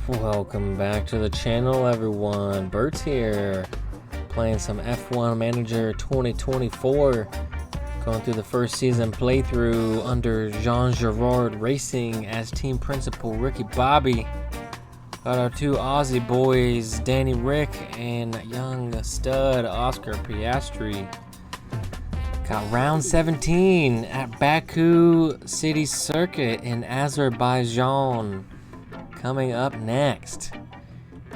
Welcome back to the channel, everyone. Bert's here, playing some F1 Manager 2024. Going through the first season playthrough under Jeangirardracing as team principal rickybobby. Got our two Aussie boys, Danny Rick and young stud oscarpiastri. Got round 17 at Baku City Circuit in Azerbaijan coming up next.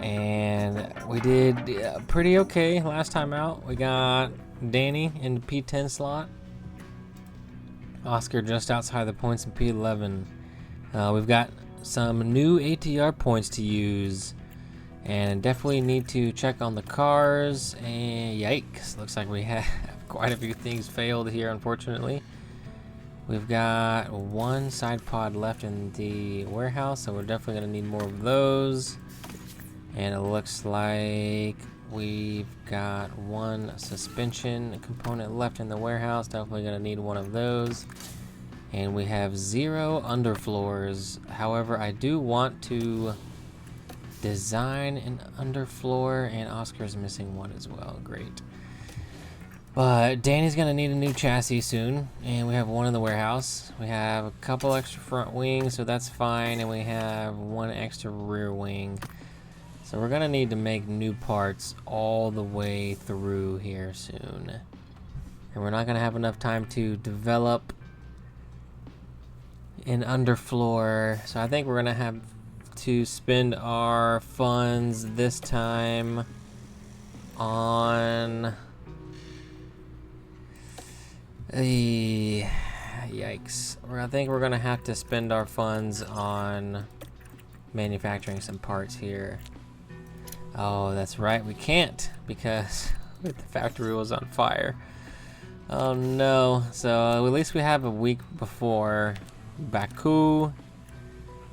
And we did pretty okay last time out. We got Danny in the P10 slot, Oscar just outside the points in P11. We've got some new ATR points to use, and definitely need to check on the cars. And yikes, looks like we have quite a few things failed here, unfortunately. We've got one side pod left in the warehouse, so we're definitely going to need more of those. And it looks like we've got one suspension component left in the warehouse. Definitely going to need one of those. And we have 0 underfloors. However, I do want to design an underfloor, and Oscar's missing one as well. Great. But Danny's gonna need a new chassis soon, and we have one in the warehouse. We have a couple extra front wings, so that's fine, and we have one extra rear wing. So we're gonna need to make new parts all the way through here soon. And we're not gonna have enough time to develop an underfloor, so I think we're gonna have to spend our funds this time on yikes. I think we're gonna have to spend our funds on manufacturing some parts here. Oh, that's right, we can't because the factory was on fire. Oh no. So at least we have a week before Baku.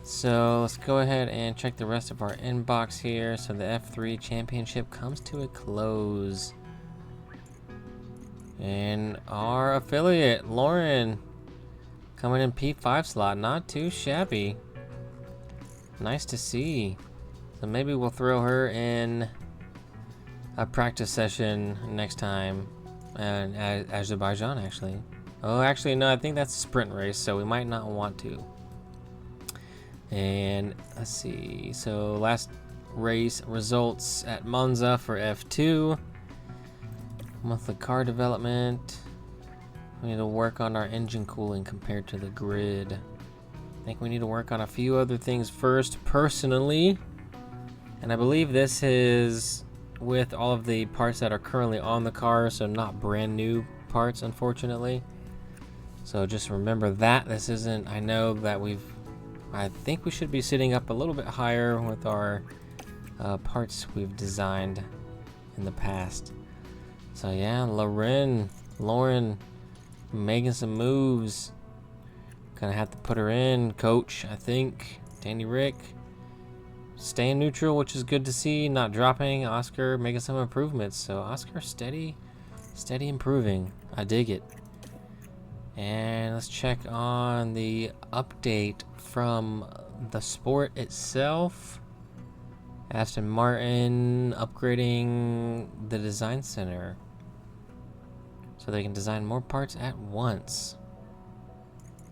So let's go ahead and check the rest of our inbox here. So the F3 championship comes to a close. And our affiliate, Lauren, coming in P5 slot. Not too shabby. Nice to see. So maybe we'll throw her in a practice session next time. And Azerbaijan, actually. Oh, actually, no, I think that's a sprint race, so we might not want to. And let's see. So last race results at Monza for F2. Monthly car development. We need to work on our engine cooling compared to the grid. I think we need to work on a few other things first, personally. And I believe this is with all of the parts that are currently on the car, so not brand new parts, unfortunately. So just remember that. This isn't, I know that I think we should be sitting up a little bit higher with our parts we've designed in the past. So yeah, Lauren making some moves. Gonna have to put her in, coach, I think. Danny Rick staying neutral, which is good to see, not dropping. Oscar making some improvements. So Oscar steady improving. I dig it. And let's check on the update from the sport itself. Aston Martin upgrading the design center so they can design more parts at once.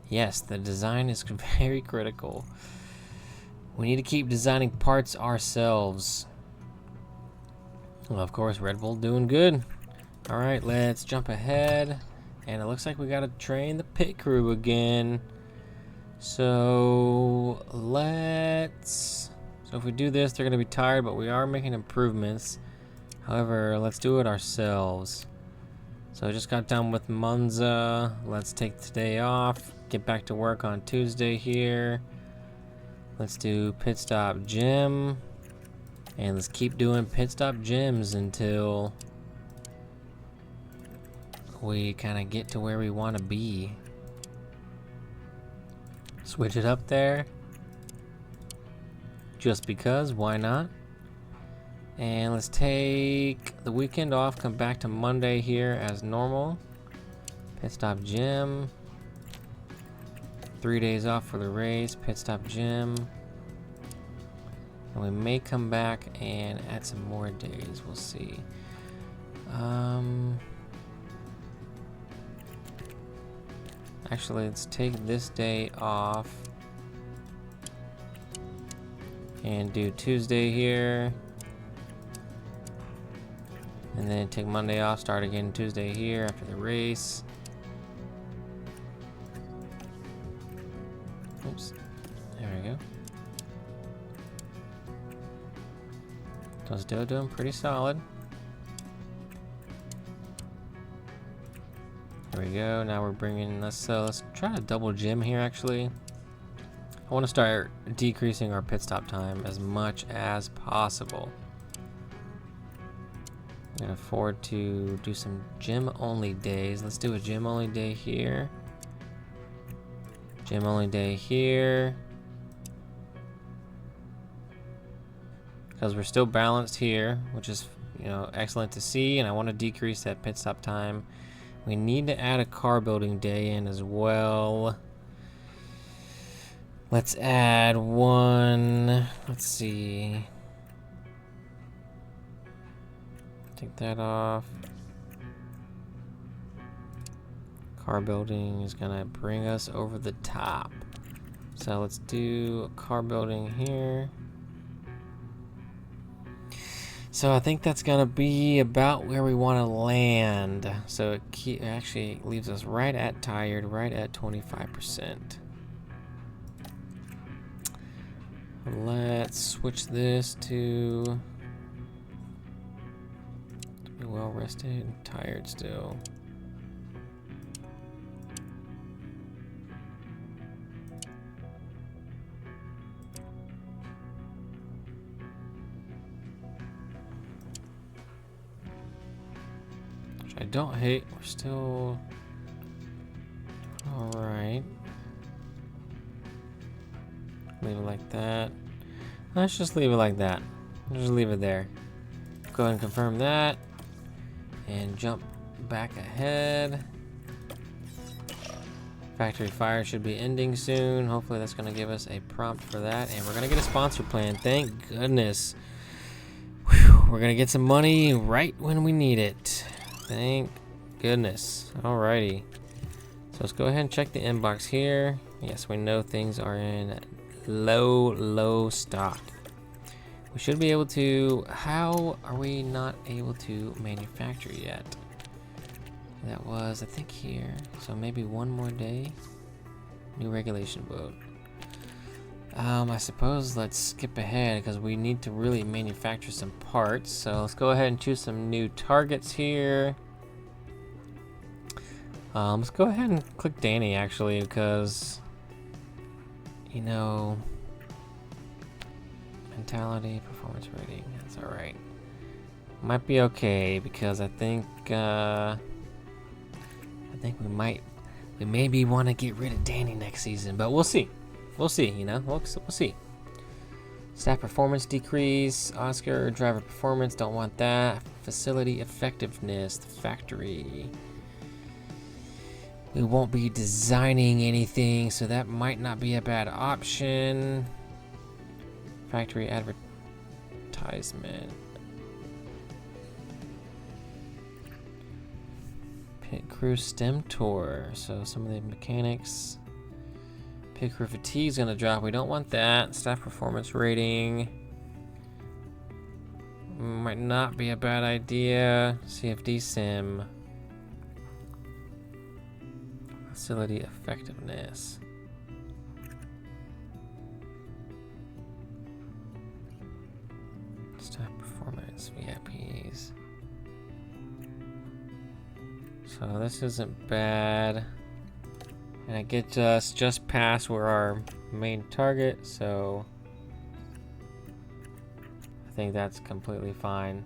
Yes, the design is very critical. We need to keep designing parts ourselves. Well, of course, Red Bull doing good. All right, let's jump ahead. And it looks like we got to train the pit crew again. So if we do this, they're going to be tired, but we are making improvements. However, let's do it ourselves. So I just got done with Monza. Let's take today off. Get back to work on Tuesday here. Let's do pit stop gym. And let's keep doing pit stop gyms until we kind of get to where we want to be. Switch it up there. Just because, why not? And let's take the weekend off, come back to Monday here as normal. Pit stop gym. 3 days off for the race, pit stop gym. And we may come back and add some more days. We'll see. Actually, let's take this day off and do Tuesday here, and then take Monday off, start again Tuesday here after the race. Oops, there we go. So still doing pretty solid. There we go. Now we're bringing, let's try to double gym here actually. I want to start decreasing our pit stop time as much as possible. I can afford to do some gym only days. Let's do a gym only day here. Gym only day here. Because we're still balanced here, which is, you know, excellent to see, and I want to decrease that pit stop time. We need to add a car building day in as well. Let's add one. Let's see. Take that off. Car building is gonna bring us over the top. So let's do a car building here. So I think that's gonna be about where we want to land. So it actually leaves us right at tired, right at 25%. Let's switch this to be well rested and tired still. I don't hate. We're still all right. Leave it like that. Let's just leave it like that. Just leave it there. Go ahead and confirm that and jump back ahead. Factory fire should be ending soon. Hopefully that's going to give us a prompt for that, and we're going to get a sponsor plan. Thank goodness. Whew, we're going to get some money right when we need it. Thank goodness. Alrighty. So let's go ahead and check the inbox here. Yes, we know things are in low stock. We should be able to. How are we not able to manufacture yet? That was, I think, here. So maybe one more day. New regulation boat. I suppose let's skip ahead because we need to really manufacture some parts. So let's go ahead and choose some new targets here. Let's go ahead and click Danny actually, because, you know, mentality, performance rating, that's all right. Might be okay because I think we maybe want to get rid of Danny next season, but we'll see. We'll see, you know, we'll see. Staff performance decrease, Oscar driver performance, don't want that. Facility effectiveness, the factory. We won't be designing anything, so that might not be a bad option. Factory advertisement. Pit crew stem tour, so some of the mechanics. Pit crew fatigue is gonna drop. We don't want that. Staff performance rating might not be a bad idea. CFD sim. Facility effectiveness. Staff performance, VIPs. So this isn't bad. And it gets us just past where our main target, so I think that's completely fine.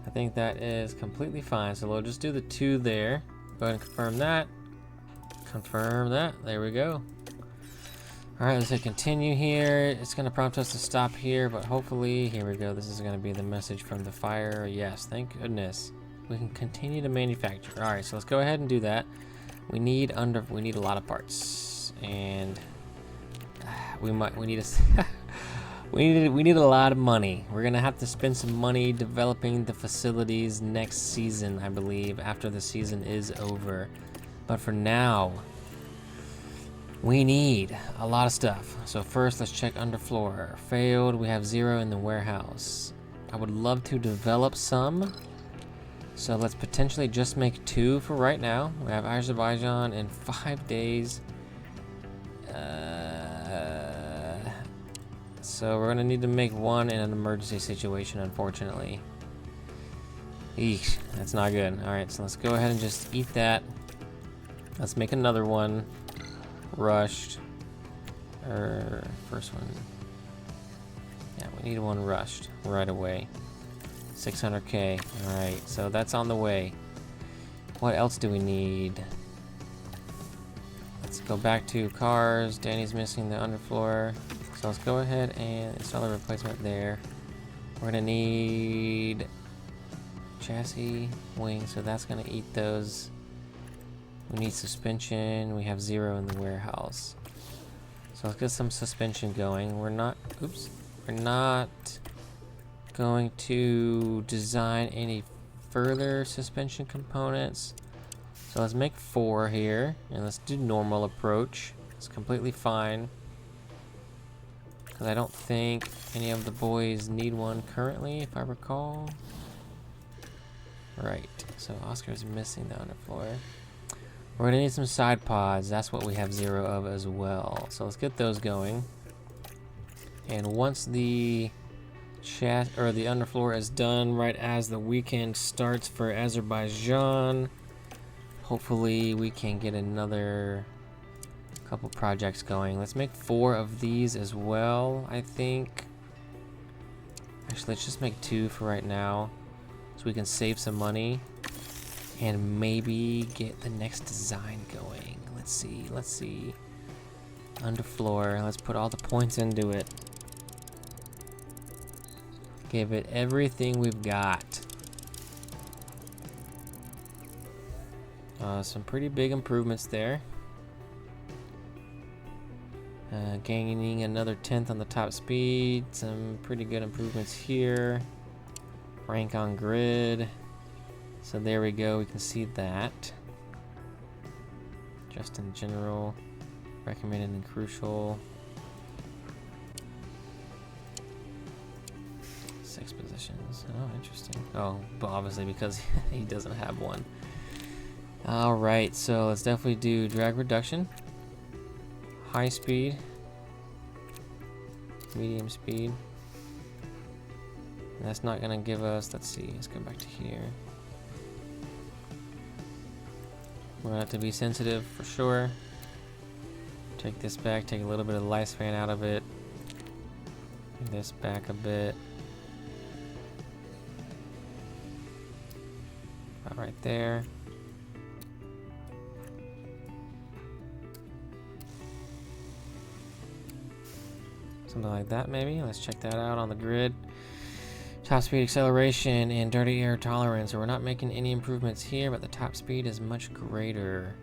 I think that is completely fine. So we'll just do the 2 there. Go ahead and confirm that. Confirm that. There we go. All right, let's hit continue here. It's going to prompt us to stop here, but hopefully, here we go. This is going to be the message from the fire. Yes, thank goodness. We can continue to manufacture. All right, so let's go ahead and do that. We need a lot of parts, and we need a we need a lot of money. We're gonna have to spend some money developing the facilities next season, I believe, after the season is over. But for now, we need a lot of stuff. So first, let's check underfloor. Failed. We have 0 in the warehouse. I would love to develop some. So let's potentially just make 2 for right now. We have Azerbaijan in 5 days. So we're gonna need to make 1 in an emergency situation, unfortunately. Eesh, that's not good. All right, so let's go ahead and just eat that. Let's make another one. Rushed. First one. Yeah, we need 1 rushed right away. 600k. All right, so that's on the way. What else do we need? Let's go back to cars. Danny's missing the underfloor. So let's go ahead and install a replacement there. We're gonna need chassis, wings, so that's gonna eat those. We need suspension. We have 0 in the warehouse. So let's get some suspension going. We're not going to design any further suspension components. So let's make 4 here, and let's do normal approach. It's completely fine, because I don't think any of the boys need one currently, if I recall. Right, so Oscar's missing the underfloor. We're gonna need some side pods. That's what we have 0 of as well. So let's get those going. And once the the underfloor is done, right as the weekend starts for Azerbaijan, hopefully we can get another couple projects going. Let's make 4 of these as well, I think. Actually, let's just make 2 for right now, so we can save some money and maybe get the next design going. Let's see. Underfloor, let's put all the points into it. Give it everything we've got. Some pretty big improvements there. Gaining another 10th on the top speed. Some pretty good improvements here. Rank on grid. So there we go, we can see that. Just in general, recommended and crucial. 6 positions. Oh, interesting. Oh, but obviously because he doesn't have one. Alright, so let's definitely do drag reduction. High speed. Medium speed. And that's not gonna give us, let's see, let's go back to here. We're gonna have to be sensitive for sure. Take this back, take a little bit of the lifespan out of it. Move this back a bit. About right there. Something like that maybe. Let's check that out on the grid. Top speed acceleration and dirty air tolerance. So we're not making any improvements here, but the top speed is much greater.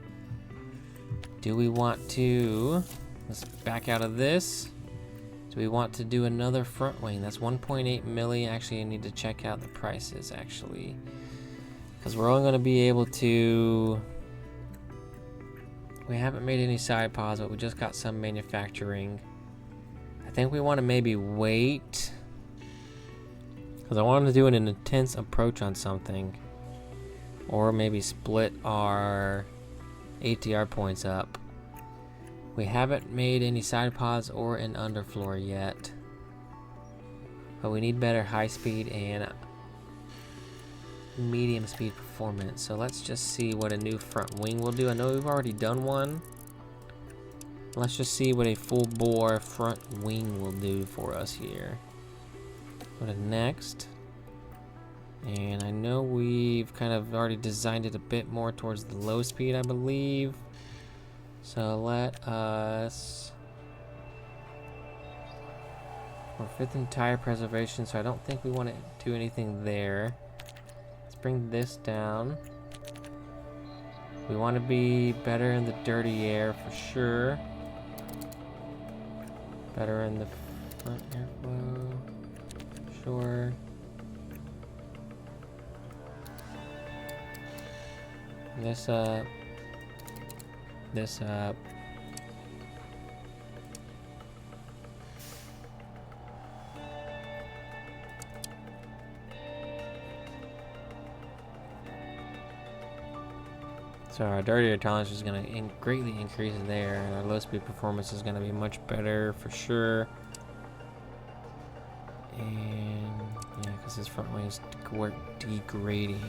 Do we want to, let's back out of this. Do we want to do another front wing? That's 1.8 milli. Actually, I need to check out the prices actually, because we're only going to be able to, we haven't made any side pods, but we just got some manufacturing. I think we want to maybe wait, because I wanted to do an intense approach on something, or maybe split our ATR points up. We haven't made any side pods or an underfloor yet, but we need better high speed and medium speed performance. So let's just see what a new front wing will do. I know we've already done one. Let's just see what a full bore front wing will do for us here. Go to next. And I know we've kind of already designed it a bit more towards the low speed, I believe. So let us, we're 5th in tire preservation, so I don't think we want to do anything there. Let's bring this down. We want to be better in the dirty air for sure. Better in the front airflow. Sure. This up. This up. So our dirtier tolerance is going to greatly increase there, and our low speed performance is going to be much better for sure. And yeah, because his front wing is degrading.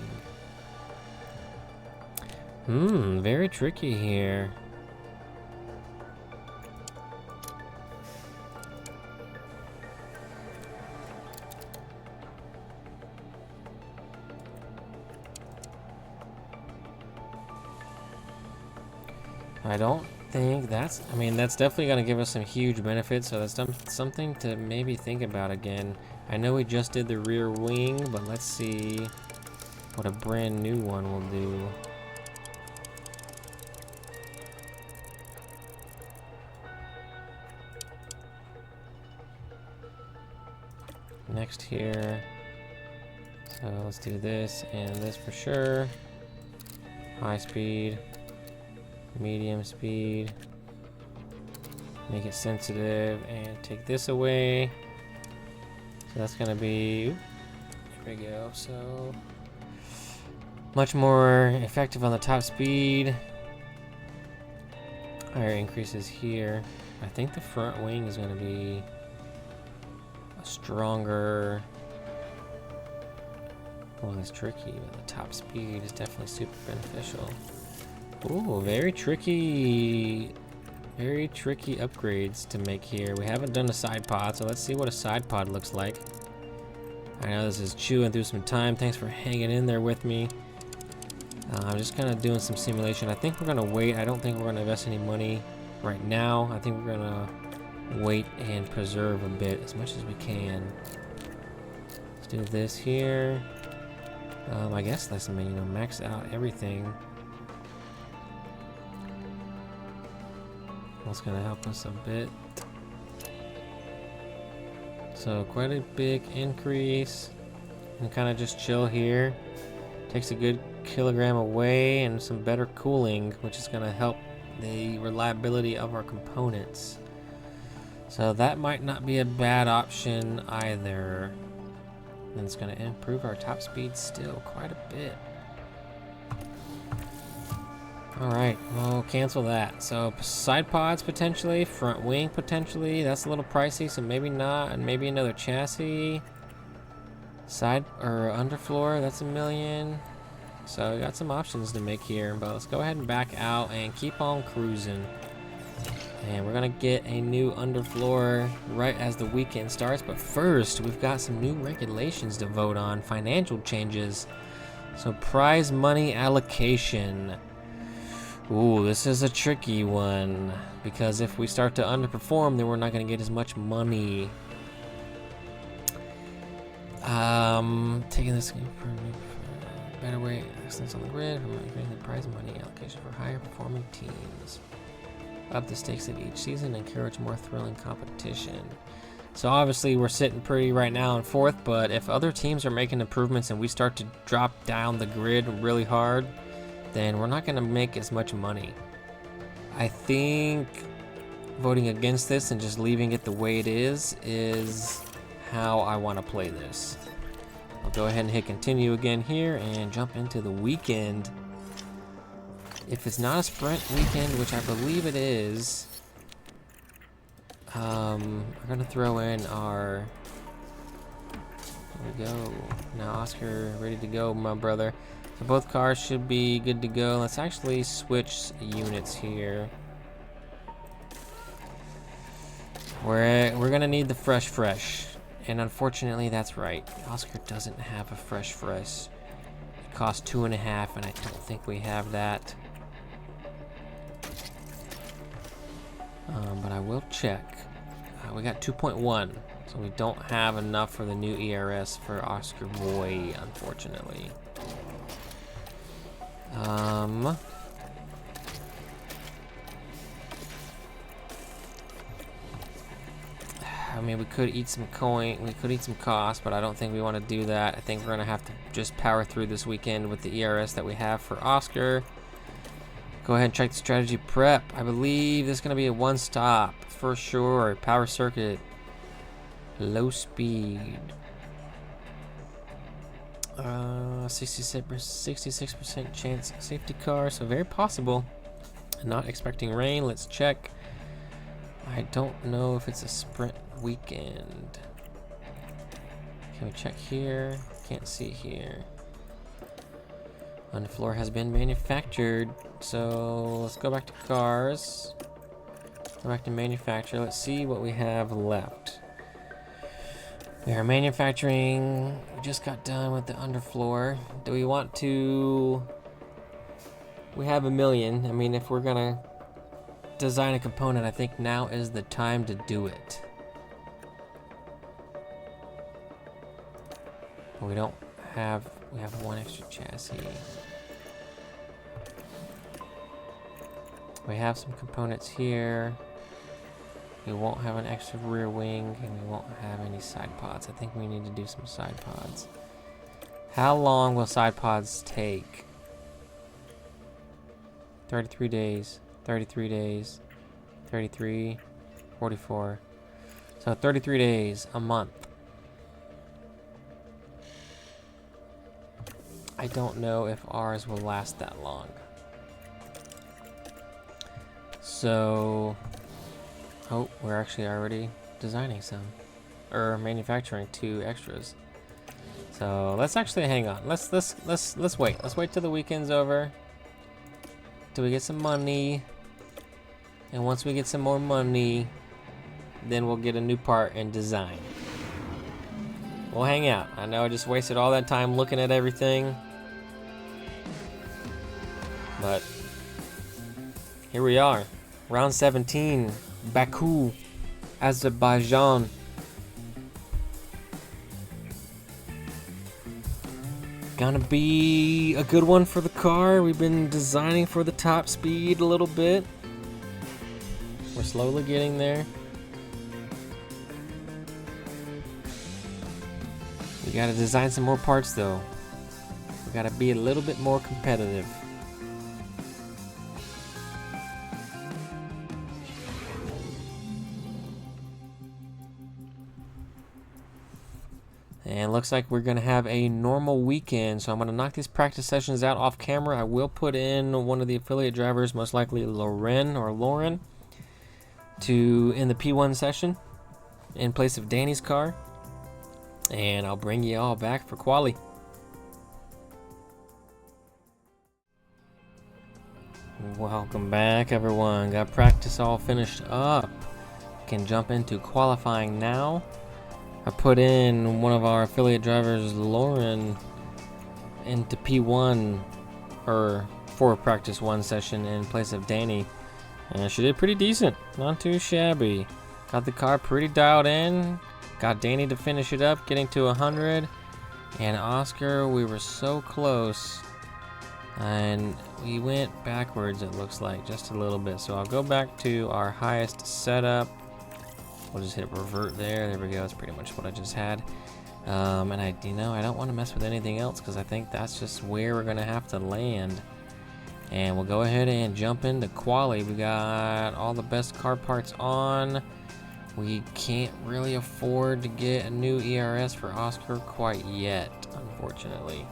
Very tricky here. I don't think that's, I mean, that's definitely going to give us some huge benefits, so that's something to maybe think about again. I know we just did the rear wing, but let's see what a brand new one will do. Next here, so let's do this and this for sure. High speed. Medium speed, make it sensitive, and take this away. So that's gonna be, there we go, so much more effective on the top speed. Higher increases here. I think the front wing is gonna be a stronger, well, it's tricky, but the top speed is definitely super beneficial. Ooh, very tricky upgrades to make here. We haven't done a side pod, so let's see what a side pod looks like. I know this is chewing through some time. Thanks for hanging in there with me. I'm just kind of doing some simulation. I think we're gonna wait. I don't think we're gonna invest any money right now. I think we're gonna wait and preserve a bit as much as we can. Let's do this here. I guess let's max out everything. That's gonna help us a bit. So quite a big increase, and kind of just chill here. Takes a good kilogram away and some better cooling, which is gonna help the reliability of our components. So that might not be a bad option either. And it's gonna improve our top speed still quite a bit. Alright, we'll cancel that. So side pods potentially, front wing potentially. That's a little pricey, so maybe not. And maybe another chassis. Side or underfloor, that's $1 million. So we got some options to make here, but let's go ahead and back out and keep on cruising. And we're gonna get a new underfloor right as the weekend starts. But first, we've got some new regulations to vote on, financial changes. So prize money allocation. Ooh, this is a tricky one, because if we start to underperform, then we're not going to get as much money. Taking this better way, excellence on the grid, creating the prize money allocation for higher performing teams. Up the stakes of each season, encourage more thrilling competition. So obviously we're sitting pretty right now in fourth, but if other teams are making improvements and we start to drop down the grid really hard, then we're not going to make as much money. I think voting against this and just leaving it the way it is how I want to play this. I'll go ahead and hit continue again here and jump into the weekend. If it's not a sprint weekend, which I believe it is, we're going to throw in our, there we go. Now Oscar, ready to go, my brother. So both cars should be good to go. Let's actually switch units here. We're gonna need the fresh. And unfortunately that's right. Oscar doesn't have a fresh. It costs 2.5, and I don't think we have that. But I will check. We got 2.1, so we don't have enough for the new ERS for Oscar Boy, unfortunately. I mean, we could eat some coin, we could eat some cost, but I don't think we want to do that. I think we're going to have to just power through this weekend with the ERS that we have for Oscar. Go ahead and check the strategy prep. I believe this is going to be a one stop for sure. Power circuit, low speed. 66% chance safety car, so very possible. Not expecting rain. Let's check. I don't know if it's a sprint weekend. Can we check here? Can't see here. Underfloor has been manufactured, so let's go back to cars. Go back to manufacture. Let's see what we have left. We are manufacturing. We just got done with the underfloor. Do we want to? We have 1 million. I mean, if we're gonna design a component, I think now is the time to do it. We don't have. We have one extra chassis. We have some components here. We won't have an extra rear wing, and we won't have any side pods. I think we need to do some side pods. How long will side pods take? 33 days, 33 days, 33, 44. So 33 days, a month. I don't know if ours will last that long. So, oh, we're actually already designing some, or manufacturing 2 extras. So let's actually hang on. Let's wait. Let's wait till the weekend's over, till we get some money, and once we get some more money, then we'll get a new part and design. We'll hang out. I know I just wasted all that time looking at everything, but here we are. Round 17, Baku, Azerbaijan. Gonna be a good one for the car. We've been designing for the top speed a little bit. We're slowly getting there. We gotta design some more parts though. We gotta be a little bit more competitive. And looks like we're gonna have a normal weekend, so I'm gonna knock these practice sessions out off camera. I will put in one of the affiliate drivers, most likely Lauren, in the P1 session in place of Danny's car, and I'll bring you all back for quali. Welcome back, everyone. Got practice all finished up. Can jump into qualifying now. I put in one of our affiliate drivers, Lauren, into P1 or for practice 1 session in place of Danny, and she did pretty decent, not too shabby. Got the car pretty dialed in, got Danny to finish it up, getting to 100, and Oscar, we were so close, and we went backwards, it looks like, just a little bit. So I'll go back to our highest setup. We'll just hit revert there. There we go. That's pretty much what I just had. And I don't want to mess with anything else because I think that's just where we're gonna have to land. And we'll go ahead and jump into quali. We got all the best car parts on. We can't really afford to get a new ERS for Oscar quite yet, unfortunately.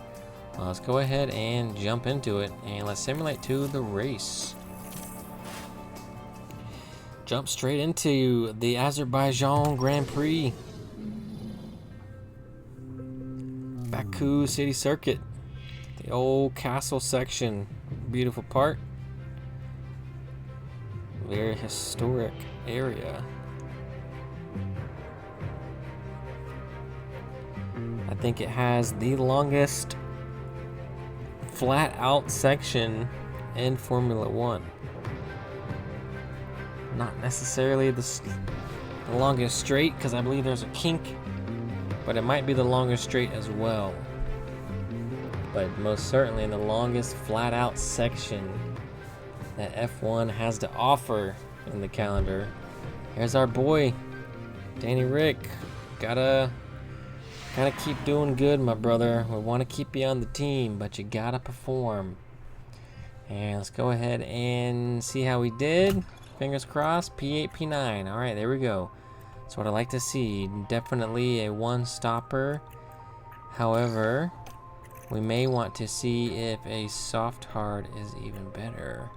Let's go ahead and jump into it, and let's simulate to the race. Jump straight into the Azerbaijan Grand Prix. Baku City Circuit. The old castle section. Beautiful part. Very historic area. I think it has the longest flat out section in Formula 1. Not necessarily the longest straight, because I believe there's a kink, but it might be the longest straight as well. But most certainly the longest flat out section that F1 has to offer in the calendar. Here's our boy, Danny Rick, gotta keep doing good, my brother. We want to keep you on the team, but you gotta perform. And let's go ahead and see how we did. Fingers crossed. P8, P9. All right, there we go. That's what I like to see. Definitely a one-stopper. However, we may want to see if a soft hard is even better.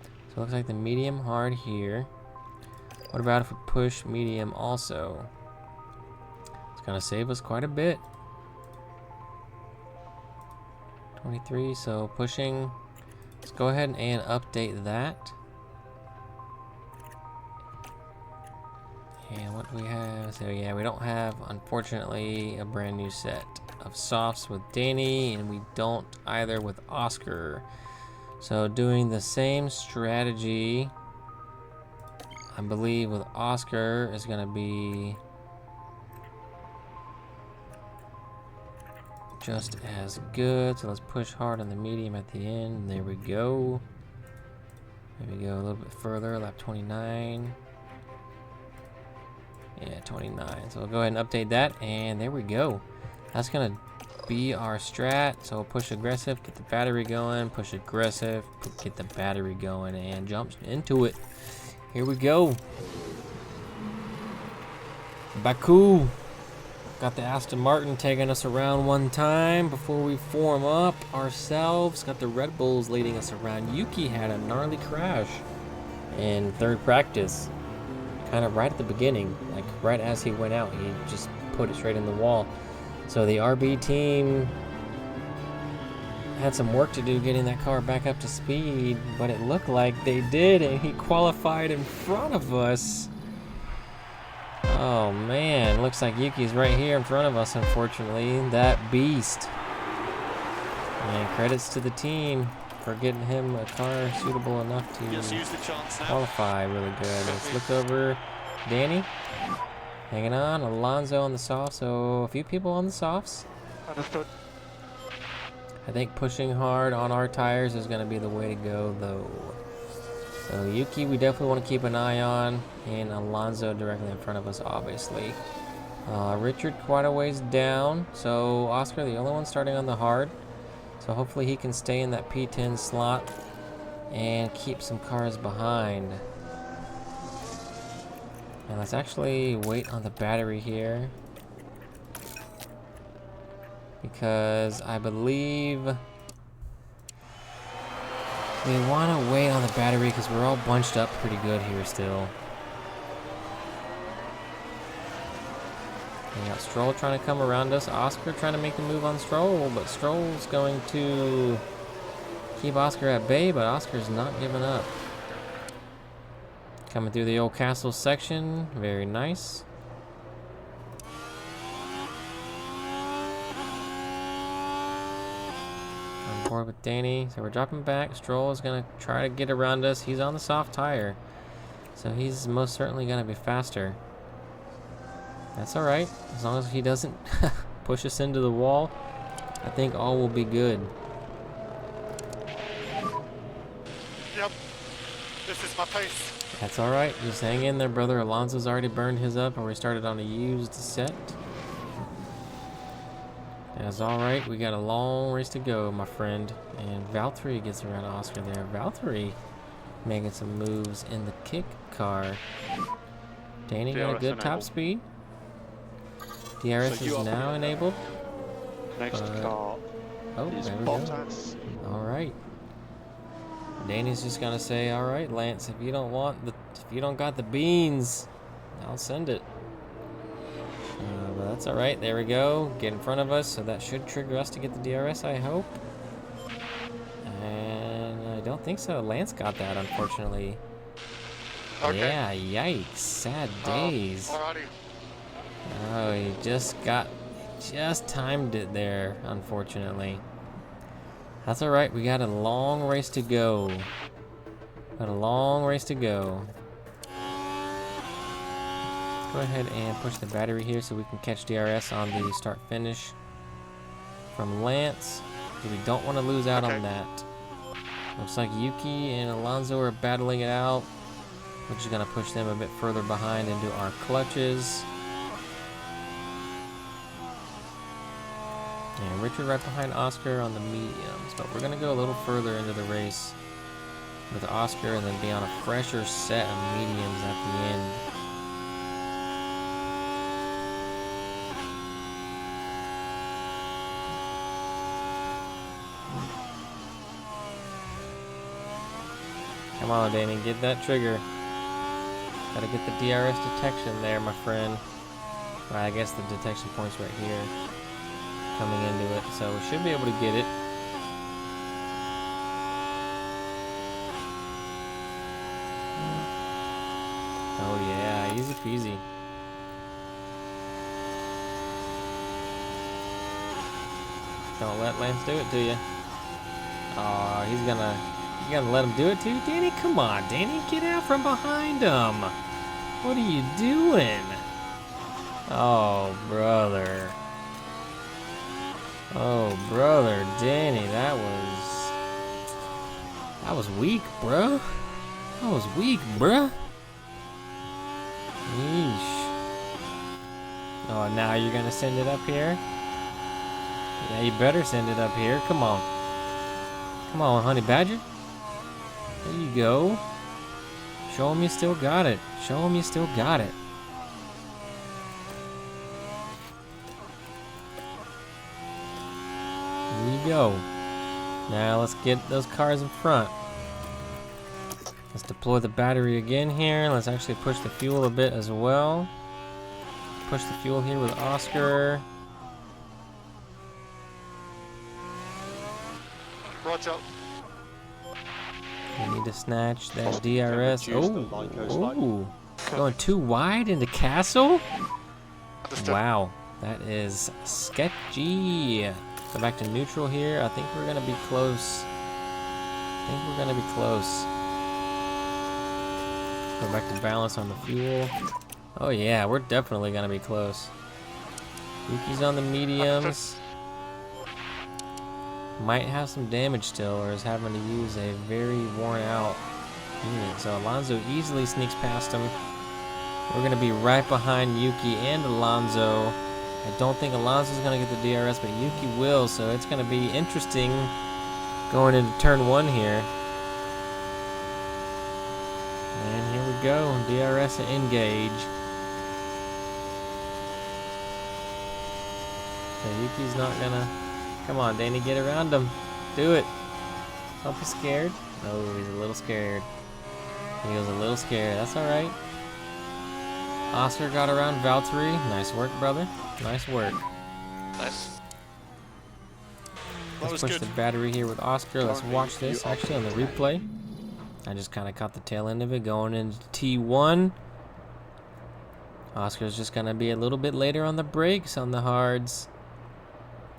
So it looks like the medium hard here. What about if we push medium also? It's gonna save us quite a bit. 23, so pushing. Let's go ahead and update that. And what do we have? So yeah, we don't have, unfortunately, a brand new set of softs with Danny, and we don't either with Oscar. So doing the same strategy, I believe, with Oscar is gonna be just as good. So let's push hard on the medium at the end. There we go. Maybe go a little bit further, lap 29. Yeah, 29. So we'll go ahead and update that, and there we go. That's gonna be our strat. So push aggressive, get the battery going, push aggressive, get the battery going, and jump into it. Here we go. Baku. Got the Aston Martin taking us around one time before we form up ourselves. Got the Red Bulls leading us around. Yuki had a gnarly crash in third practice. Kind of right at the beginning, like right as he went out, he just put it straight in the wall. So the RB team had some work to do getting that car back up to speed, but it looked like they did, and he qualified in front of us. Oh man, looks like Yuki's right here in front of us, unfortunately. That beast. And credits to the team for getting him a car suitable enough to qualify really good. Let's look over Danny. Hanging on. Alonso on the soft. So a few people on the softs. Understood. I think pushing hard on our tires is going to be the way to go, though. So Yuki, we definitely want to keep an eye on, and Alonso directly in front of us, obviously. Richard quite a ways down. So Oscar, the only one starting on the hard. So hopefully he can stay in that P10 slot and keep some cars behind. And let's actually wait on the battery here, because I believe we want to wait on the battery because we're all bunched up pretty good here still. We got Stroll trying to come around us. Oscar trying to make the move on Stroll, but Stroll's going to keep Oscar at bay, but Oscar's not giving up. Coming through the old castle section. Very nice. On board with Danny. So we're dropping back. Stroll is going to try to get around us. He's on the soft tire, so he's most certainly going to be faster. That's alright, as long as he doesn't push us into the wall. I think all will be good. Yep, this is my pace. That's alright, just hang in there, brother. Alonso's already burned his up, and we started on a used set. That's alright, we got a long race to go, my friend. And Valtteri gets around Oscar there. Valtteri making some moves in the kick car. Danny got a good top speed. DRS is now enabled. Next car. Oh, there we go. Alright. Danny's just gonna say, alright, Lance, if you don't got the beans, I'll send it. But that's alright, there we go. Get in front of us, so that should trigger us to get the DRS, I hope. And I don't think so. Lance got that, unfortunately. Okay. Yeah, yikes. Sad days. Alrighty. Oh, he just timed it there, unfortunately. That's alright, we got a long race to go. Got a long race to go. Let's go ahead and push the battery here so we can catch DRS on the start-finish from Lance. We don't want to lose out on that. Looks like Yuki and Alonso are battling it out. We're just gonna push them a bit further behind into our clutches. And Richard right behind Oscar on the mediums, but we're gonna go a little further into the race with Oscar and then be on a fresher set of mediums at the end. Come on, Danny, get that trigger. Gotta get the DRS detection there, my friend. Well, I guess the detection point's right here, coming into it, so we should be able to get it. Oh yeah, easy peasy. Don't let Lance do it to you. Oh, he's gonna let him do it to you? Danny, come on, Danny, get out from behind him. What are you doing? Oh, brother. Oh, brother, Danny, that was weak, bro. That was weak, bruh. Yeesh. Oh, now you're gonna send it up here? Yeah, you better send it up here. Come on. Come on, honey badger. There you go. Show him you still got it. Show him you still got it. There you go. Now let's get those cars in front. Let's deploy the battery again here. Let's actually push the fuel a bit as well. Push the fuel here with Oscar. Roger. We need to snatch that DRS. Oh, going too wide into Castle? Understood. Wow, that is sketchy. Go back to neutral here. I think we're gonna be close. Go back to balance on the fuel. Oh yeah, we're definitely gonna be close. Yuki's on the mediums. Might have some damage still, or is having to use a very worn out unit. So Alonso easily sneaks past him. We're gonna be right behind Yuki and Alonso. I don't think Alonso's gonna get the DRS, but Yuki will, so it's gonna be interesting going into turn 1 here. And here we go, DRS and engage. So Yuki's not gonna... Come on, Danny, get around him. Do it. Don't be scared. Oh, he's a little scared. He was a little scared. That's alright. Oscar got around Valtteri. Nice work, brother. Nice work. Nice. Let's push the battery here with Oscar. Let's watch this actually on the replay. I just kind of caught the tail end of it going into T1. Oscar's just going to be a little bit later on the brakes on the hards.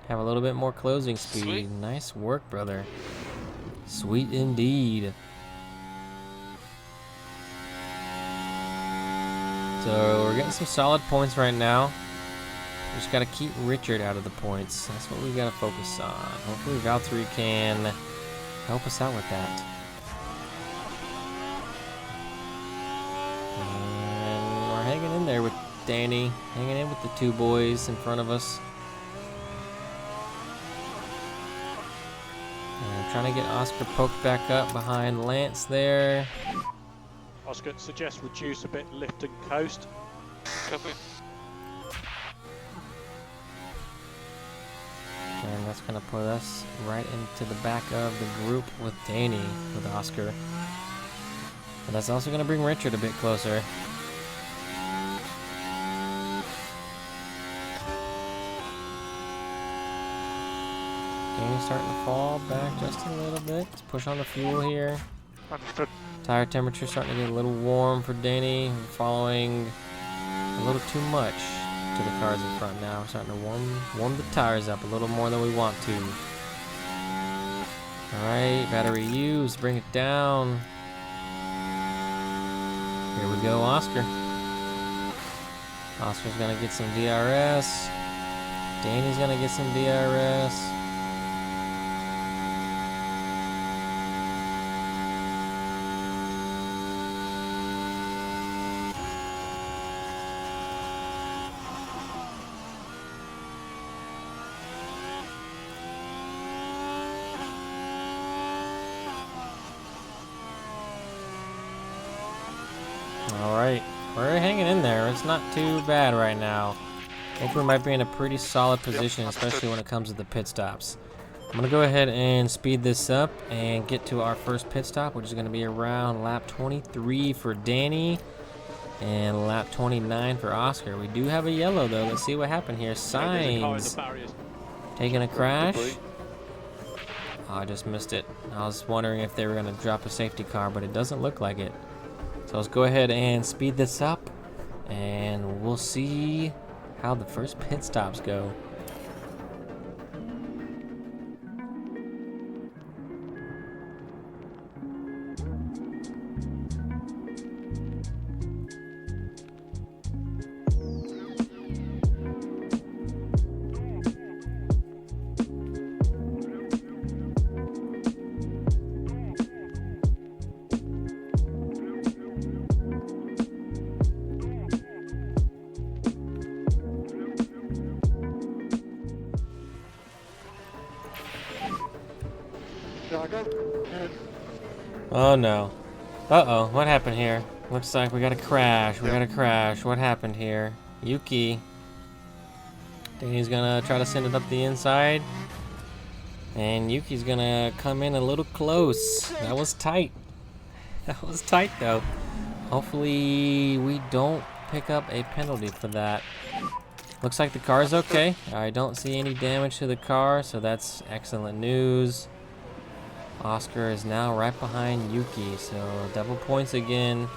Have a little bit more closing speed. Sweet. Nice work, brother. Sweet indeed. So we're getting some solid points right now. We just got to keep Richard out of the points. That's what we got to focus on. Hopefully Valtteri can help us out with that. And we're hanging in there with Danny. Hanging in with the two boys in front of us. And trying to get Oscar poked back up behind Lance there. Oscar, suggest reduce a bit, lift and coast. Copy. And that's going to put us right into the back of the group with Danny, with Oscar. But that's also going to bring Richard a bit closer. Danny's starting to fall back just a little bit. Let's push on the fuel here. Understood. Tire temperature starting to get a little warm for Danny. We're following a little too much to the cars in front now. We're starting to warm the tires up a little more than we want to. Alright, battery used. Bring it down. Here we go, Oscar. Oscar's going to get some DRS. Danny's going to get some DRS. All right, we're hanging in there. It's not too bad right now. I think we might be in a pretty solid position, especially when it comes to the pit stops. I'm gonna go ahead and speed this up and get to our first pit stop, which is gonna be around lap 23 for Danny and lap 29 for Oscar. We do have a yellow though. Let's see what happened here. There's a car in the Signs barriers. taking a crash. Oh, I just missed it. I was wondering if they were gonna drop a safety car, but it doesn't look like it. So let's go ahead and speed this up, and we'll see how the first pit stops go. Oh no. Uh-oh, what happened here? Looks like we got a crash. We got a crash. What happened here? Yuki. Danny's gonna try to send it up the inside. And Yuki's gonna come in a little close. That was tight. That was tight though. Hopefully we don't pick up a penalty for that. Looks like the car's okay. I don't see any damage to the car, so that's excellent news. Oscar is now right behind Yuki, so double points again.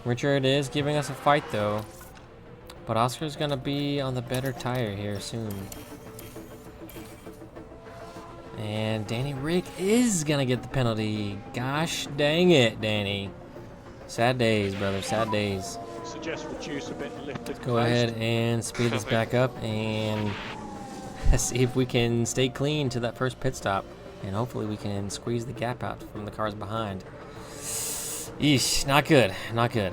Richard is giving us a fight though, but Oscar's gonna be on the better tire here soon. And Danny Rick is gonna get the penalty. Gosh dang it, Danny. Sad days, brother, sad days. Suggest reduce a bit and lift it. Go ahead and speed this back up and see if we can stay clean to that first pit stop. And hopefully we can squeeze the gap out from the cars behind. Eesh, not good, not good.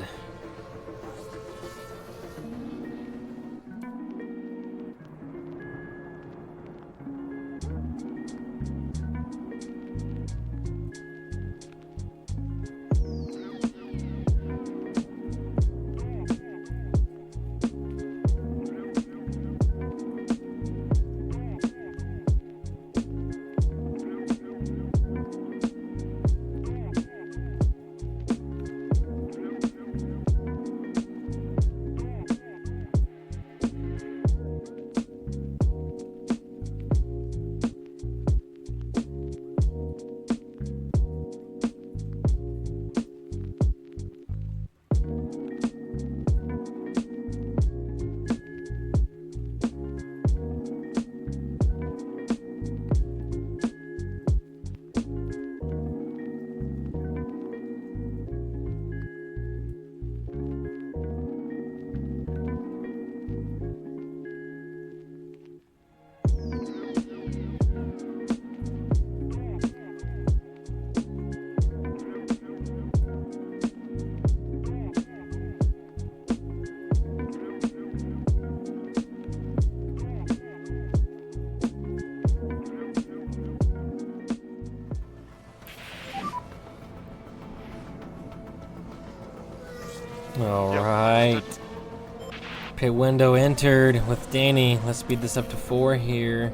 All right. Pit window entered with Danny. Let's speed this up to 4 here.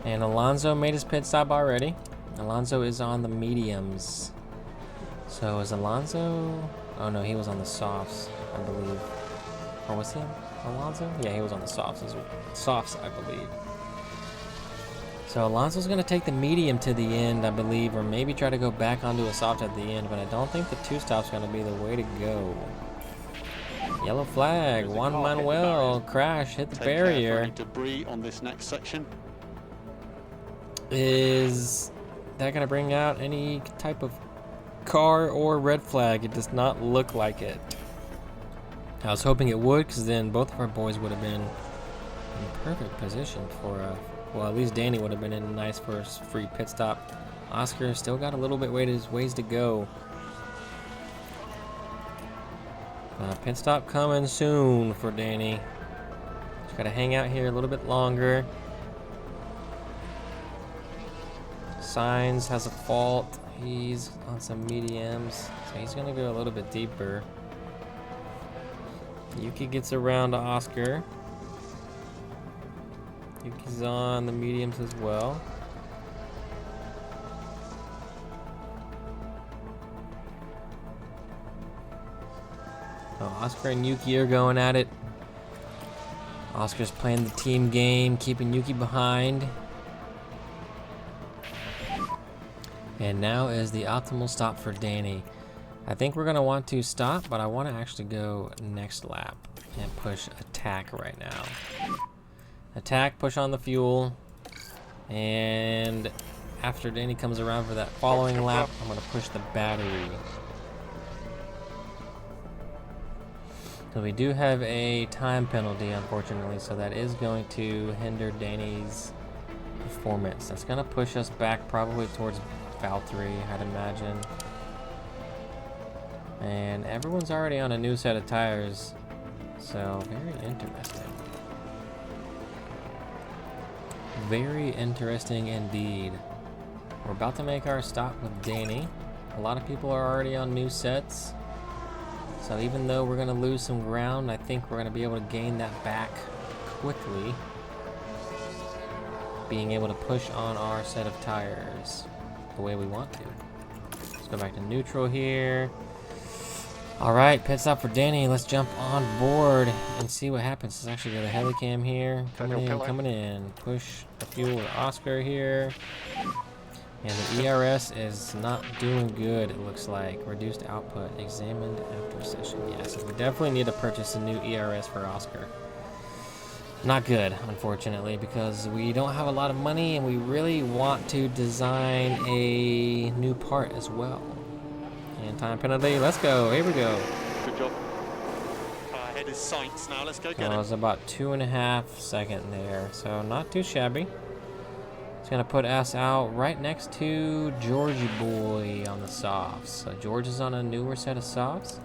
And Alonso made his pit stop already. Alonso is on the mediums. So is Alonso? Oh no, he was on the softs, I believe. Or was he Alonso? Yeah, he was on the softs, I believe. So Alonso's gonna take the medium to the end, I believe, or maybe try to go back onto a soft at the end, but I don't think the 2-stop's gonna be the way to go. Yellow flag, Juan Manuel, crash, hit the barrier. Debris on this next section. Is that gonna bring out any type of car or red flag? It does not look like it. I was hoping it would, because then both of our boys would have been in perfect position for well, at least Danny would have been in a nice first free pit stop. Oscar still got a little bit ways to go. Pit stop coming soon for Danny. Just gotta hang out here a little bit longer. Signs has a fault. He's on some mediums, so he's gonna go a little bit deeper. Yuki gets around to Oscar. Yuki's on the mediums as well. So Oscar and Yuki are going at it. Oscar's playing the team game, keeping Yuki behind. And now is the optimal stop for Danny. I think we're going to want to stop, but I want to actually go next lap and push attack right now. Attack, push on the fuel, and after Danny comes around for that following lap, I'm going to push the battery. So we do have a time penalty, unfortunately, so that is going to hinder Danny's performance. That's going to push us back probably towards Valtteri, I'd imagine. And everyone's already on a new set of tires, so very interesting. Very interesting indeed. We're about to make our stop with Danny. A lot of people are already on new sets, so even though we're going to lose some ground, I think we're going to be able to gain that back quickly, being able to push on our set of tires the way we want to. Let's go back to neutral here. Alright, pit stop for Danny. Let's jump on board and see what happens. Let's actually get a helicam here. Coming in. Push the fuel with Oscar here. And the ERS is not doing good, it looks like. Reduced output. Examined after session. Yes, we definitely need to purchase a new ERS for Oscar. Not good, unfortunately, because we don't have a lot of money and we really want to design a new part as well. And time penalty, let's go, here we go. Good job. Ahead is Sainz now, let's go get It it. was about 2.5 seconds there, so not too shabby. It's gonna put us out right next to Georgie Boy on the softs. So George is on a newer set of softs,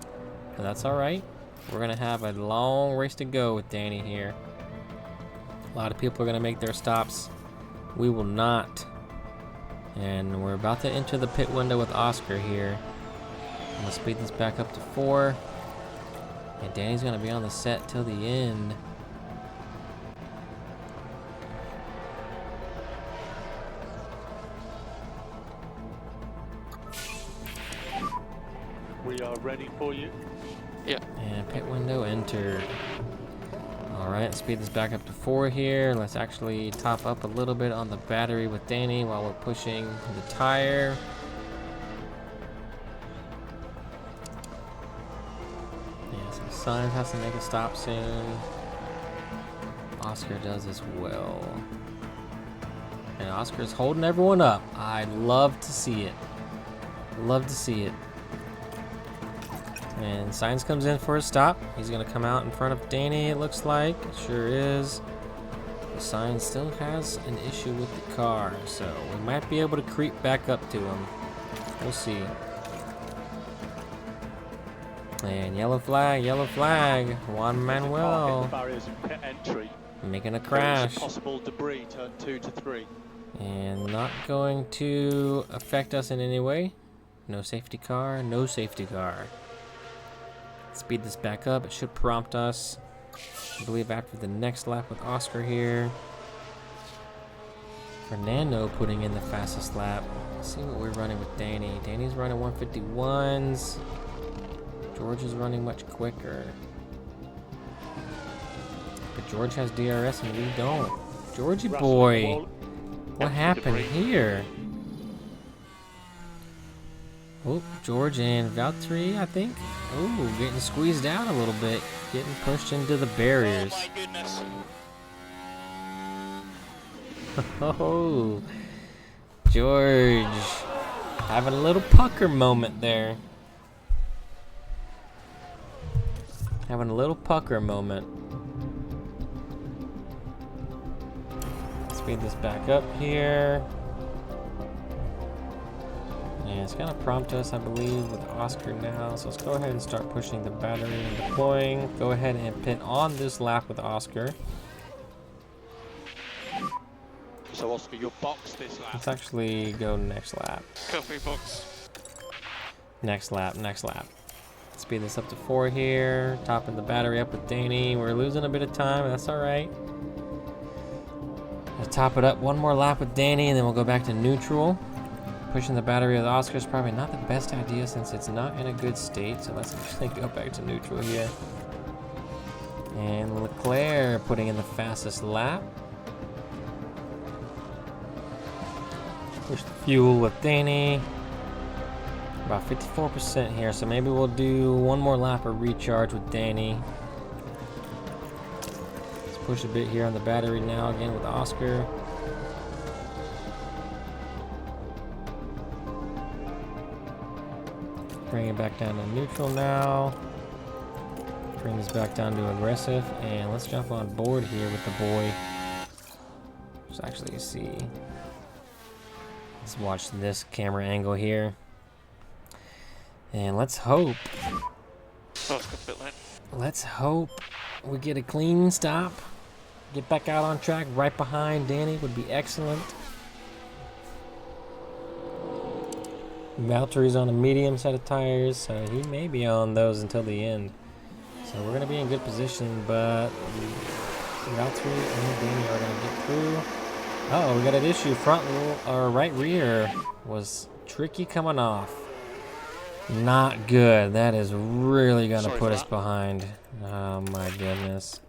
but that's all right. We're gonna have a long race to go with Danny here. A lot of people are gonna make their stops. We will not. And we're about to enter the pit window with Oscar here. I'm gonna speed this back up to 4. And Danny's gonna be on the set till the end. We are ready for you. Yeah. And pit window entered. Alright, speed this back up to 4 here. Let's actually top up a little bit on the battery with Danny while we're pushing the tire. Yeah, so Sainz has to make a stop soon. Oscar does as well. And Oscar's holding everyone up. I'd love to see it. Love to see it. And Sainz comes in for a stop. He's going to come out in front of Danny, it looks like. It sure is. But Sainz still has an issue with the car, so we might be able to creep back up to him. We'll see. And yellow flag, Juan Manuel The barriers in pit entry. making a crash. Possible debris, turn 2 to 3. And not going to affect us in any way. No safety car, no safety car. Speed this back up. It should prompt us, I believe, after the next lap with Oscar here. Fernando putting in the fastest lap. Let's see what we're running with Danny. Danny's running 151s. George is running much quicker. But George has DRS and we don't. Georgie boy, what happened here? Oh, George and Valtteri, I think. Oh, getting squeezed out a little bit. Getting pushed into the barriers. Oh my goodness. Oh, George. Having a little pucker moment there. Having a little pucker moment. Speed this back up here. And it's gonna prompt us, I believe, with Oscar now. So let's go ahead and start pushing the battery and deploying. Go ahead and pit on this lap with Oscar. So Oscar, you'll box this lap. Let's actually go next lap. Copy box. Next lap, next lap. Speed this up to 4 here. Topping the battery up with Danny. We're losing a bit of time, but that's all right. I'll top it up one more lap with Danny, and then we'll go back to neutral. Pushing the battery with Oscar is probably not the best idea since it's not in a good state. So let's actually go back to neutral here. And Leclerc putting in the fastest lap. Push the fuel with Danny. About 54% here, so maybe we'll do one more lap of recharge with Danny. Let's push a bit here on the battery now again with Oscar. Bring it back down to neutral now. Bring this back down to aggressive, and let's jump on board here with the boy. Let's actually see. Let's watch this camera angle here. And let's hope. Oscar pit lane. Let's hope we get a clean stop. Get back out on track right behind Danny would be excellent. Valtteri's on a medium set of tires, so he may be on those until the end. So we're going to be in good position, but Valtteri and Danny are going to get through. Oh, we got an issue. Right rear was tricky coming off. Not good. That is really going to put us behind. Oh my goodness.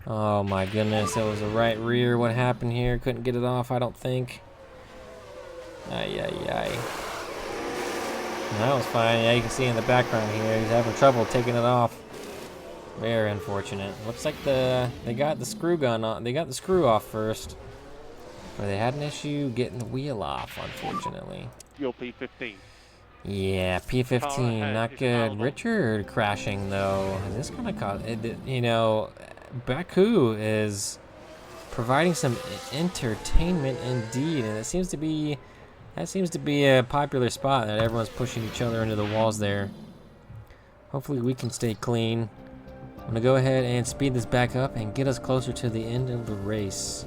Oh my goodness. It was a right rear. What happened here? Couldn't get it off, I don't think. Ay, ay, ay. That was fine. Yeah, you can see in the background here, he's having trouble taking it off. Very unfortunate. Looks like they got the screw gun on. They got the screw off first. Or they had an issue getting the wheel off, unfortunately. Your P15. Yeah, P15, not good. Richard crashing though. Is this gonna cause it? You know, Baku is providing some entertainment indeed, and that seems to be a popular spot that everyone's pushing each other into the walls there. Hopefully we can stay clean. I'm gonna go ahead and speed this back up and get us closer to the end of the race.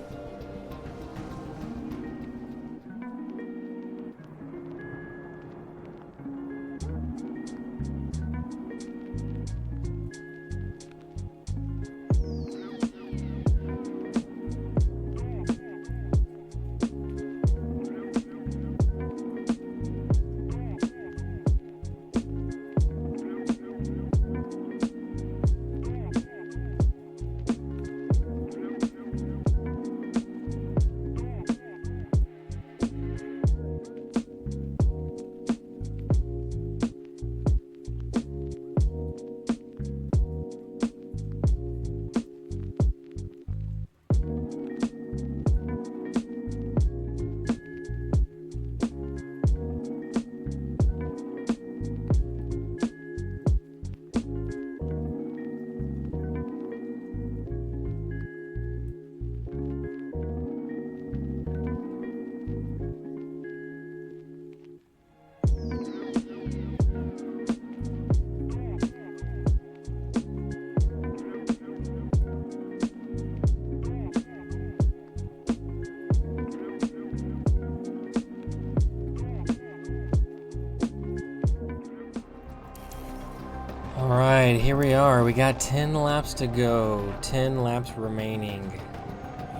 Alright, here we are. We got 10 laps to go. 10 laps remaining.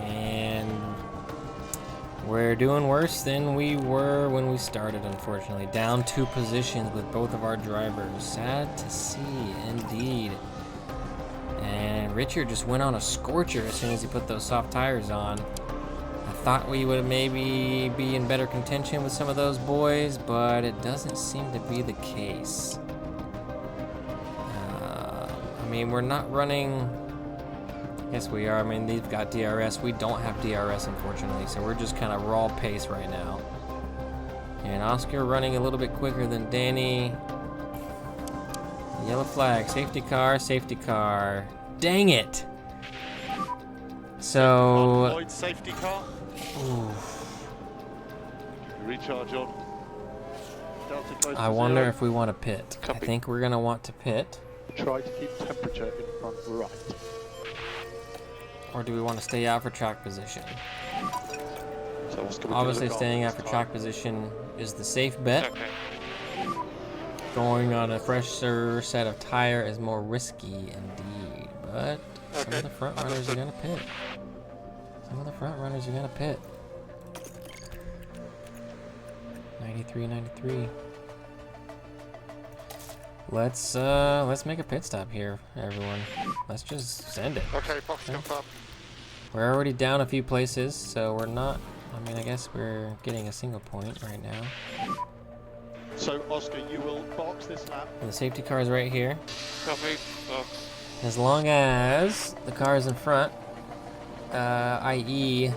And we're doing worse than we were when we started, unfortunately. Down 2 positions with both of our drivers. Sad to see, indeed. And Richard just went on a scorcher as soon as he put those soft tires on. I thought we would maybe be in better contention with some of those boys, but it doesn't seem to be the case. I mean, we're not running. Yes, we are. I mean, they've got DRS. We don't have DRS, unfortunately, so we're just kind of raw pace right now. And Oscar running a little bit quicker than Danny. Yellow flag. Safety car. Safety car. Dang it! So. Avoid safety car. Recharge on. Delta close I to wonder 0. if we want to pit. I Copy. think we're gonna want to pit. Try to keep temperature in front right. Or do we want to stay out for track position? So Oscar, would you Obviously, look staying on out for this track car? position is the safe bet. Okay. Going on a fresher set of tire is more risky indeed, but some of the front runners are gonna pit. Some of the front runners are gonna pit. 93, 93. Let's make a pit stop here, everyone. Let's just send it. Okay, box confirmed. We're already down a few places, so we're not. I mean, I guess we're getting a single point right now. So, Oscar, you will box this lap. And the safety car is right here. Copy. Oh, As long as the cars in front, i.e.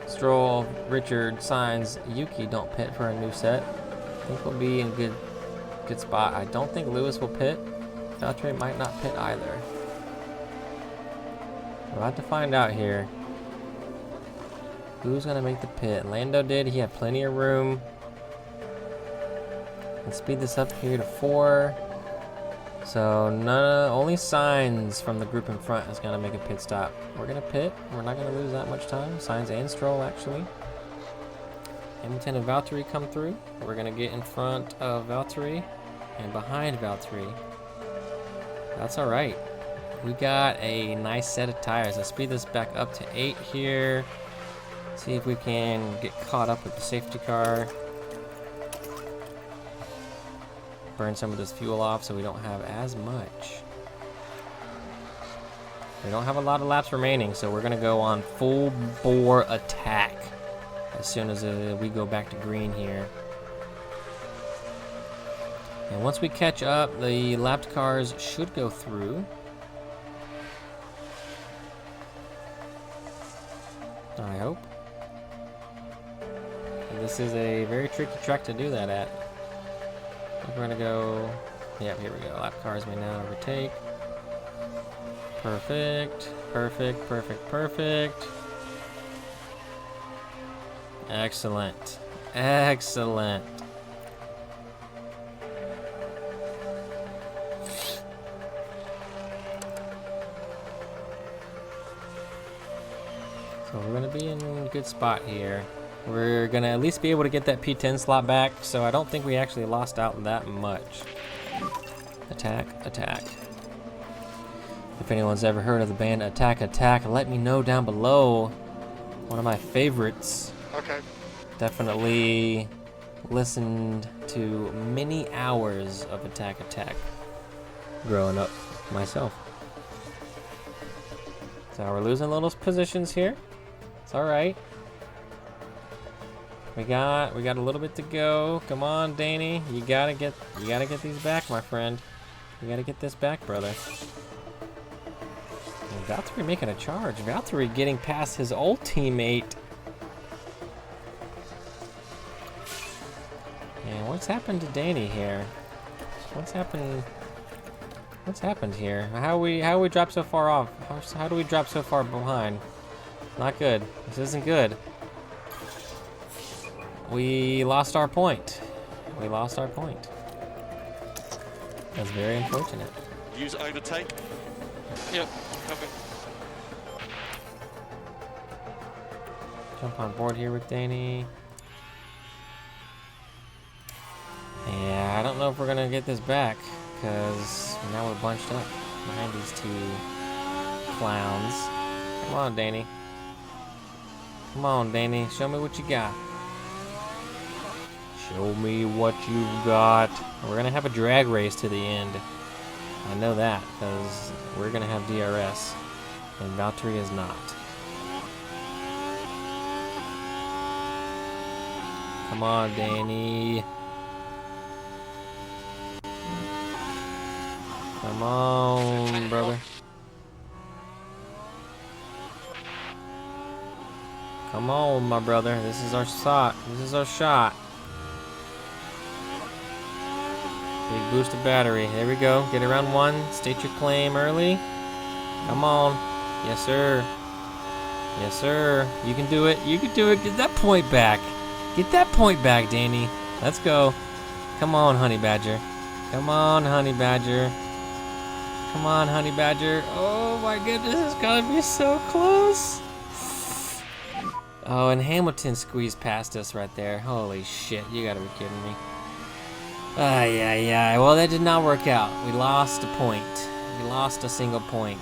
Stroll, Richard, Sainz, Yuki don't pit for a new set, I think we'll be in good spot. I don't think Lewis will pit. Valtteri might not pit either. We're about to find out here. Who's gonna make the pit? Lando did. He had plenty of room. Let's speed this up here to 4. So only Sainz from the group in front is gonna make a pit stop. We're gonna pit. We're not gonna lose that much time. Sainz and Stroll actually. Hamilton and Valtteri come through. We're gonna get in front of Valtteri and behind Valtteri. That's all right. We got a nice set of tires. Let's speed this back up to 8 here. See if we can get caught up with the safety car. Burn some of this fuel off so we don't have as much. We don't have a lot of laps remaining, so we're gonna go on full bore attack as soon as we go back to green here. And once we catch up, the lapped cars should go through. I hope. And this is a very tricky track to do that at. We're gonna go, yeah, here we go. Lap cars may now overtake. Perfect, perfect, perfect, perfect. Excellent, excellent. So we're gonna be in a good spot here. We're gonna at least be able to get that P10 slot back, so I don't think we actually lost out that much. Attack, attack. If anyone's ever heard of the band Attack Attack, let me know down below. One of my favorites. Okay. Definitely listened to many hours of Attack Attack growing up myself. So we're losing little positions here. It's all right. We got a little bit to go. Come on, Danny. You gotta get these back, my friend. You gotta get this back, brother. And Valtteri making a charge. Valtteri getting past his old teammate. And what's happened to Danny here? What's happened here? How we drop so far off? How do we drop so far behind? Not good. This isn't good. We lost our point. We lost our point. That's very unfortunate. Use overtake. yep. Copy. Jump on board here with Danny. Yeah, I don't know if we're gonna get this back because now we're bunched up behind these two clowns. Come on, Danny. Come on, Danny. Show me what you got. Show me what you've got. We're gonna have a drag race to the end. I know that because we're gonna have DRS, and Valtteri is not. Come on, Danny. Come on, brother. Come on, my brother. This is our shot. This is our shot. Big boost of battery. There we go. Get around 1. State your claim early. Come on. Yes, sir. Yes, sir. You can do it. You can do it. Get that point back. Get that point back, Danny. Let's go. Come on, Honey Badger. Come on, Honey Badger. Come on, Honey Badger. Oh my goodness, it's gonna be so close. Oh, and Hamilton squeezed past us right there. Holy shit, you gotta be kidding me. Yeah. Well, that did not work out. We lost a point. We lost a single point.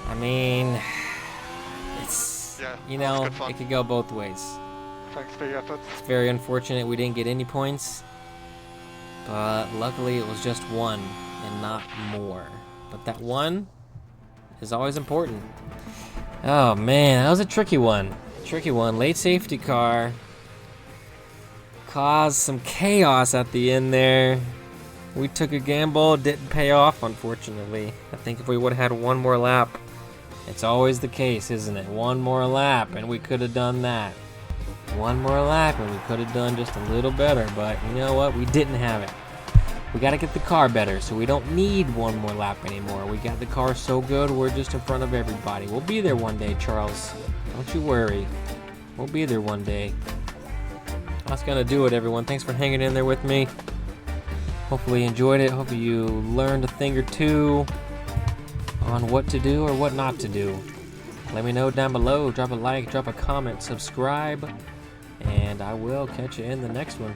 I mean, it's, Yeah, you that was know, good fun. it could go both ways. Thanks for your efforts. It's very unfortunate we didn't get any points, but luckily it was just one and not more. But that one is always important. Oh man, that was a tricky one. Late safety car caused some chaos at the end there. We took a gamble, didn't pay off, unfortunately. I think if we would have had one more lap, it's always the case, isn't it? One more lap, and we could have done that. One more lap, and we could have done just a little better, but you know what? We didn't have it. We got to get the car better, so we don't need one more lap anymore. We got the car so good, we're just in front of everybody. We'll be there one day, Charles. Don't you worry. We'll be there one day. That's gonna do it, everyone. Thanks for hanging in there with me. Hopefully you enjoyed it. Hopefully you learned a thing or two on what to do or what not to do. Let me know down below. Drop a like, drop a comment, subscribe, and I will catch you in the next one.